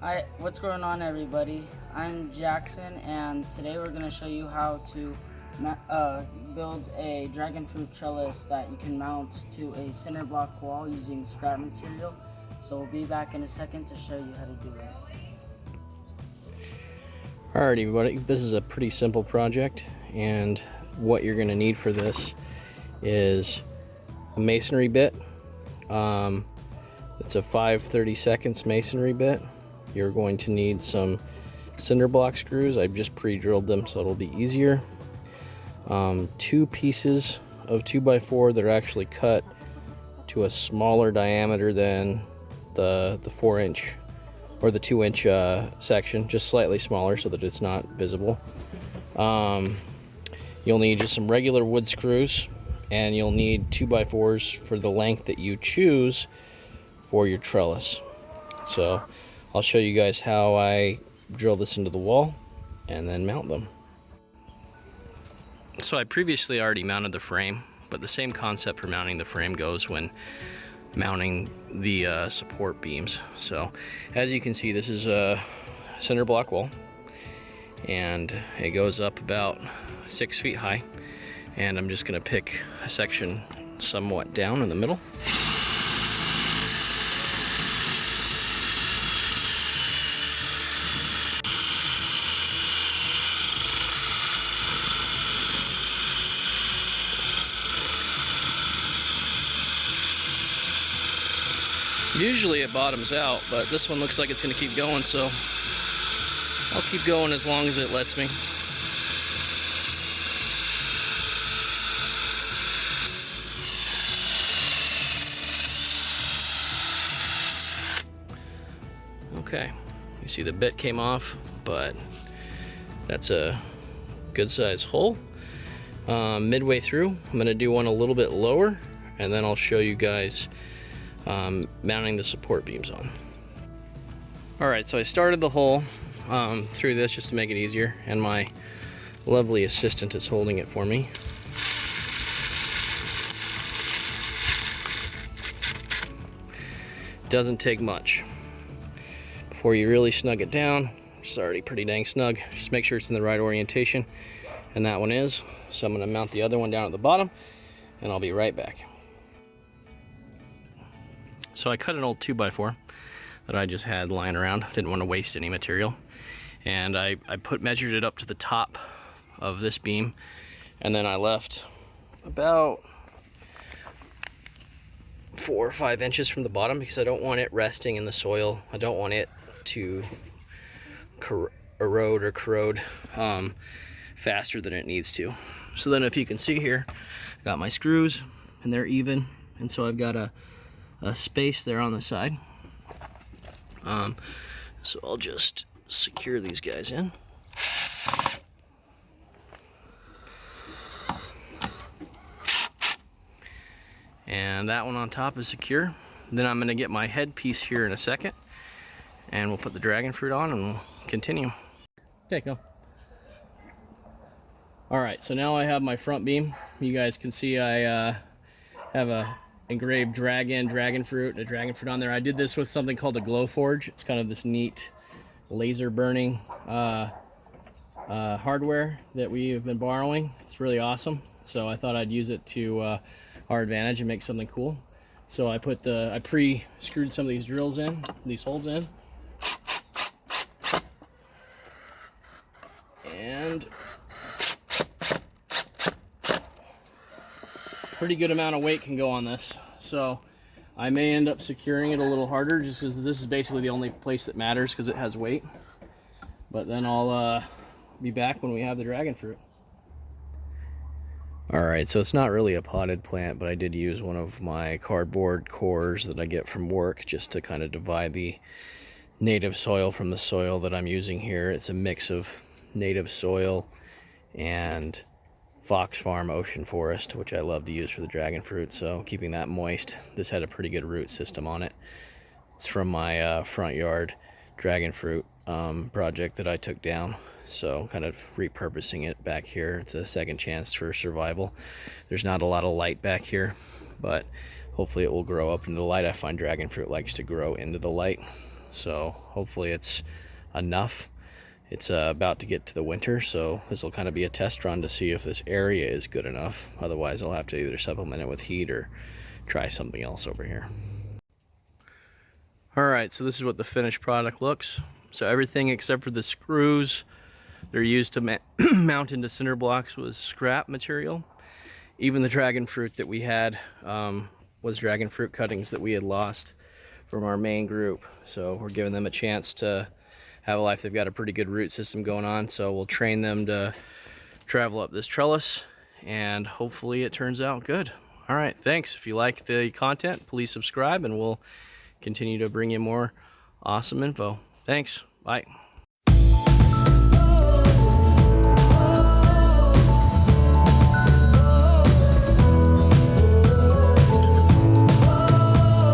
Hi, what's going on everybody? I'm Jackson and today we're going to show you how to build a dragon fruit trellis that you can mount to a cinder block wall using scrap material. So we'll be back in a second to show you how to do it. Alright everybody, this is a pretty simple project, and what you're going to need for this is a masonry bit. It's a 5/32 masonry bit. You're going to need some cinder block screws. I've just pre-drilled them so it'll be easier. 2 pieces of 2x4 that are actually cut to a smaller diameter than the 4-inch or the 2-inch section, just slightly smaller so that it's not visible. You'll need just some regular wood screws, and you'll need 2x4s for the length that you choose for your trellis. So I'll show you guys how I drill this into the wall and then mount them. So I previously already mounted the frame, but the same concept for mounting the frame goes when mounting the support beams. So as you can see, this is a cinder block wall, and it goes up about 6 feet high, and I'm just going to pick a section somewhat down in the middle. Usually it bottoms out, but this one looks like it's going to keep going, so I'll keep going as long as it lets me. Okay, you see the bit came off, but that's a good size hole. Midway through, I'm going to do one a little bit lower, and then I'll show you guys mounting the support beams on. Alright, so I started the hole through this just to make it easier, and my lovely assistant is holding it for me. Doesn't take much. Before you really snug it down, it's already pretty dang snug, just make sure it's in the right orientation, and that one is. So I'm going to mount the other one down at the bottom, and I'll be right back. So I cut an old 2x4 that I just had lying around. Didn't want to waste any material. And I measured it up to the top of this beam, and then I left about 4 or 5 inches from the bottom because I don't want it resting in the soil. I don't want it to erode or corrode faster than it needs to. So then if you can see here, got my screws and they're even, and so I've got a space there on the side. So I'll just secure these guys in. And that one on top is secure. Then I'm going to get my headpiece here in a second, and we'll put the dragon fruit on and we'll continue. Okay, go. Alright, so now I have my front beam. You guys can see I have a engraved dragon fruit, and a dragon fruit on there. I did this with something called a glow forge. It's kind of this neat laser burning hardware that we have been borrowing. It's really awesome, so I thought I'd use it to our advantage and make something cool. So I pre-screwed some of these drills in, these holes in, and pretty good amount of weight can go on this. So I may end up securing it a little harder just because this is basically the only place that matters because it has weight. But then I'll be back when we have the dragon fruit. Alright, so it's not really a potted plant, but I did use one of my cardboard cores that I get from work just to kind of divide the native soil from the soil that I'm using here. It's a mix of native soil and Fox Farm Ocean Forest, which I love to use for the dragon fruit, so keeping that moist. This had a pretty good root system on it. It's from my front yard dragon fruit project that I took down, so kind of repurposing it back here. It's a second chance for survival. There's not a lot of light back here, but hopefully it will grow up into the light. I find dragon fruit likes to grow into the light. so hopefully it's enough. It's about to get to the winter, so this will kind of be a test run to see if this area is good enough. Otherwise I'll have to either supplement it with heat or try something else over here. Alright, so this is what the finished product looks. So everything except for the screws they're used to mount into cinder blocks was scrap material. Even the dragon fruit that we had was dragon fruit cuttings that we had lost from our main group. So we're giving them a chance to have a life. They've got a pretty good root system going on, so we'll train them to travel up this trellis, and hopefully it turns out good. All right, thanks. If you like the content, please subscribe, and we'll continue to bring you more awesome info. Thanks. Bye.